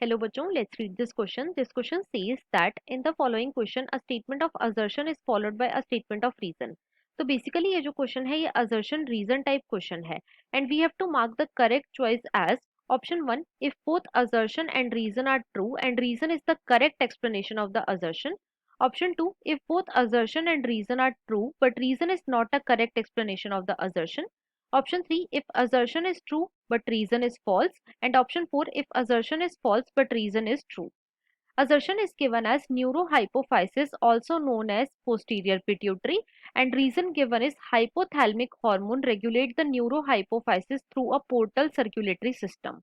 Hello बच्चों, let's read this question. This question says that in the following question a statement of assertion is followed by a statement of reason. तो basically ये जो question है ये assertion reason type question है and we have to mark the correct choice as option 1 if both assertion and reason are true and reason is the correct explanation of the assertion. Option 2 if both assertion and reason are true but reason is not a correct explanation of the assertion. Option 3 if assertion is true but reason is false, and option 4 if assertion is false but reason is true. Assertion is given as neurohypophysis, also known as posterior pituitary, and reason given is hypothalamic hormone regulate the neurohypophysis through a portal circulatory system.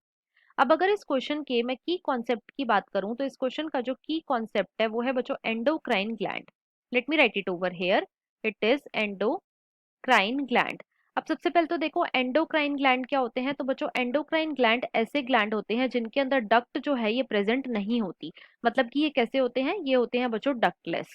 अब अगर इस question के मैं की concept की बात करूं तो इस क्वेश्चन का जो की कॉन्सेप्ट है वो है बच्चों endocrine gland. Let me right it over here. It is endocrine gland. अब सबसे पहले तो देखो एंडोक्राइन ग्लैंड क्या होते हैं. तो बच्चों एंडोक्राइन ग्लैंड ऐसे ग्लैंड होते हैं जिनके अंदर डक्ट जो है ये प्रेजेंट नहीं होती. मतलब कि ये कैसे होते हैं, ये होते हैं बच्चों डक्टलेस.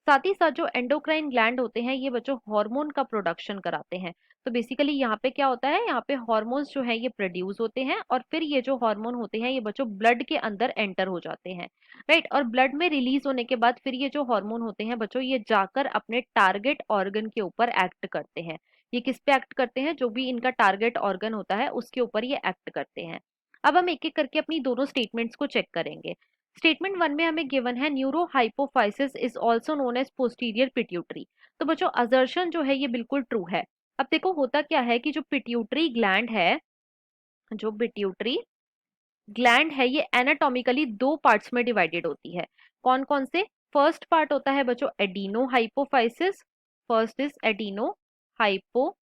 साथ ही साथ जो एंडोक्राइन ग्लैंड होते हैं ये बच्चों हार्मोन का प्रोडक्शन कराते हैं. तो बेसिकली यहाँ पे क्या होता है, यहाँ पे हार्मोन्स जो है ये प्रोड्यूस होते हैं और फिर ये जो हार्मोन होते हैं ये बच्चों ब्लड के अंदर एंटर हो जाते हैं. राइट. और ब्लड में रिलीज होने के बाद फिर ये जो हार्मोन होते हैं बच्चों ये जाकर अपने टारगेट ऑर्गन के ऊपर एक्ट करते हैं. ये किस पे एक्ट करते हैं, जो भी इनका टारगेट ऑर्गन होता है उसके ऊपर ये एक्ट करते हैं. अब हम एक एक करके अपनी दोनों स्टेटमेंट्स को चेक करेंगे. स्टेटमेंट 1 में हमें गिवन है neurohypophysis is also known as posterior pituitary. तो बच्चों असर्शन जो है ये बिल्कुल ट्रू है. अब देखो होता क्या है कि जो पिट्यूटरी ग्लैंड है, जो पिट्यूटरी ग्लैंड है ये एनाटॉमिकली दो पार्ट्स में डिवाइडेड होती है. कौन कौन से? फर्स्ट पार्ट होता है बच्चों adeno hypophysis. First is adeno hypophysis,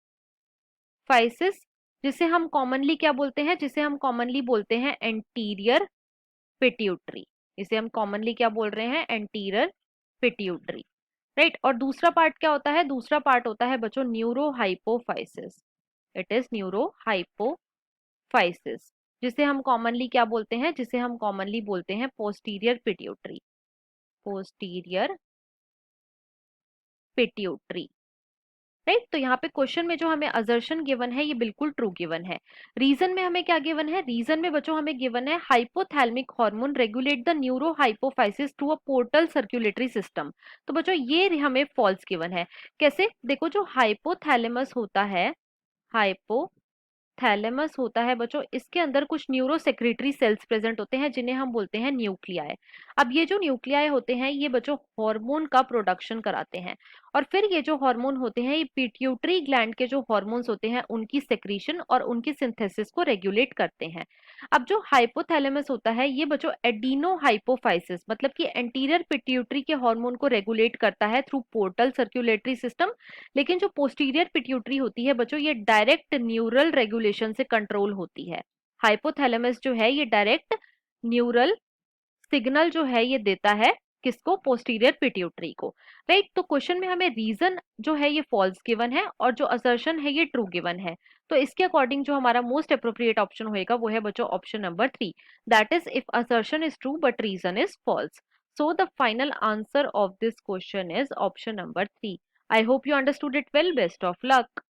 जिसे हम कॉमनली क्या बोलते हैं, जिसे हम कॉमनली बोलते हैं एंटीरियर पिट्यूटरी. इसे हम कॉमनली क्या बोल रहे हैं, एंटीरियर पिट्यूटरी. राइट. और दूसरा पार्ट क्या होता है, दूसरा पार्ट होता है बच्चों न्यूरोहाइपोफाइसिस. इट इज न्यूरोहाइपोफाइसिस, जिसे हम कॉमनली क्या बोलते हैं, जिसे हम कॉमनली बोलते हैं posterior pituitary. Posterior pituitary. Right. तो यहाँ पे क्वेश्चन में जो हमें असर्शन गिवन है ये बिल्कुल ट्रू गिवन है. रीजन में हमें क्या गिवन है, रीजन में बच्चों हमें गिवन है hypothalamic hormone regulate the neuro hypophysis through a portal circulatory system. तो बच्चों ये हमें फॉल्स गिवन है. कैसे? देखो जो हाइपोथैलेमस होता है, थैलेमस होता है बच्चों, इसके अंदर कुछ न्यूरो सेक्रेटरी सेल्स प्रेजेंट होते हैं जिन्हें हम बोलते हैं न्यूक्लियाई. अब ये जो न्यूक्लियाई होते हैं ये बच्चों हार्मोन का प्रोडक्शन कराते हैं और फिर ये जो हार्मोन होते हैं ये पिट्यूटरी ग्लैंड के जो हार्मोन्स होते हैं उनकी सेक्रीशन और उनकी सिंथेसिस को रेगुलेट करते हैं. अब जो हाइपोथैलेमस होता है ये बच्चों एडिनो हाइपोफाइसिस मतलब कि एंटीरियर पिट्यूटरी के हार्मोन को रेगुलेट करता है थ्रू पोर्टल सर्कुलेटरी सिस्टम. लेकिन जो पोस्टीरियर पिट्यूटरी होती है बच्चों ये डायरेक्ट न्यूरल रेगुलेशन से कंट्रोल होती है. हाइपोथैलेमस जो है ये डायरेक्ट न्यूरल सिग्नल जो है ये देता है किसको, पोस्टीरियर पिट्यूटरी को. राइट. तो क्वेश्चन में हमें रीजन जो है ये फॉल्स गिवन है और जो असर्शन है ये ट्रू गिवन है. तो इसके अकॉर्डिंग जो हमारा मोस्ट अप्रोप्रिएट ऑप्शन होएगा वो है बच्चों option number 3. That is if assertion is true but reason is false. So the final answer of this question is option number 3. I hope you understood it well. Best of luck.